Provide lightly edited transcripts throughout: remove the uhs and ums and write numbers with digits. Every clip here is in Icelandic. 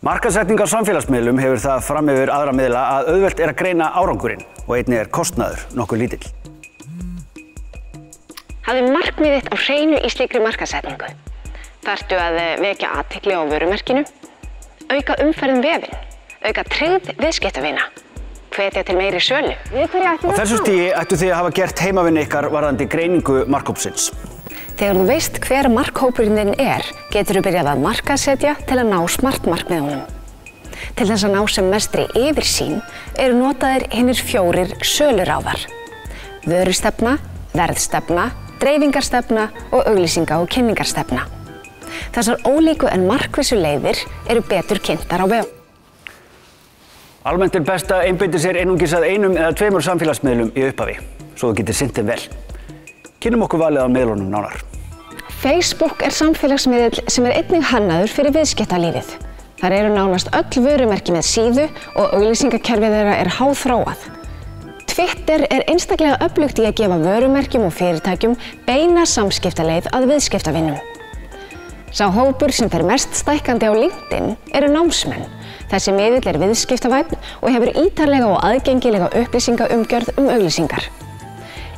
Markaðssetning á samfélagsmiðlum hefur það fram yfir aðra miðla að auðvelt að greina árangurinn og einnig kostnaður nokkuð lítill. Hafðu markmið þitt á hreinu í slíkri markaðssetningu. Þarftu að vekja athygli á vörumerkinu, auka umferð vefinn, auka tryggð viðskiptavina, hvetja til meiri sölu. Á þessu stigi ættu þið að hafa gert heimavinnu ykkar varðandi greiningu markhópsins. Þegar þú veist hver markhópurinn þinn getur þú byrjað að markaðssetja til að ná smartmarkmiðunum. Til þess að ná sem mestri yfirsýn eru notaðir hinir 4 söluráðar. Vörustefna, verðstefna, dreifingarstefna og auglýsinga- og kynningarstefna. Þessar ólíku en markvissu leiðir eru betur kynntar á vef. Almennt best að einbeita sér einungis að 1 eða 2 samfélagsmiðlum í upphafi, svo þú getur sinnt þeim vel. Kynnum okkur valið á miðlunum nánar. Facebook samfélagsmiðill sem einnig hannaður fyrir viðskiptalífið. Þar eru nánast öll vörumerki með síðu og auglýsingakerfið þeirra háþróað. Twitter einstaklega öflugt í að gefa vörumerkjum og fyrirtækjum beina samskiptaleið að viðskiptavinum. Sá hópur sem fer mest stækkandi á LinkedIn eru námsmenn. Þessi miðill viðskiptavænn og hefur ítarlega og aðgengilega upplýsingaumgjörð auglýsingar.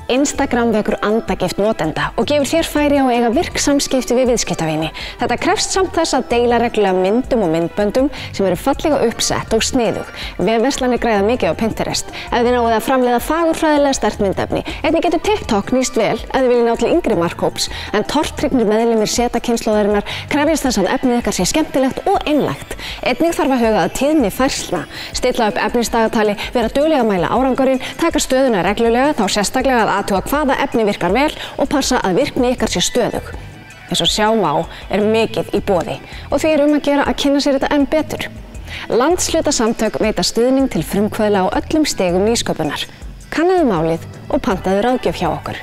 Instagram vekur andagift notenda og gefur þér færi á að eiga virk samskipti við viðskiptavini. Þetta krefst samt þess að deila reglulega myndum og myndböndum sem eru fallega uppsett og sniðug. Vefverslanir græða mikið á Pinterest ef þið náið að framleiða fagurfræðilega sterkt myndefni. Einnig getur TikTok nýst vel ef þið viljið ná til yngri markhóps, en tortryggnir meðlimir Z-kynslóðarinnar krefjast þess að efnið ykkar sé skemmtilegt og einlægt. Einnig þarf að huga að tíðni færslna, stilla upp efnisdagatali, vera dugleg að mæla árangurinn, taka stöðuna reglulega, þá sérstaklega að athuga hvaða efni virkar vel og passa að virkni ykkar sé stöðug. Eins og sjá má mikið í boði og því að gera að kynna sér þetta enn betur. Landshlutasamtök veita stuðning til frumkvöðla á öllum stigum nýsköpunar. Kannaðu málið og pantaðu ráðgjöf hjá okkur.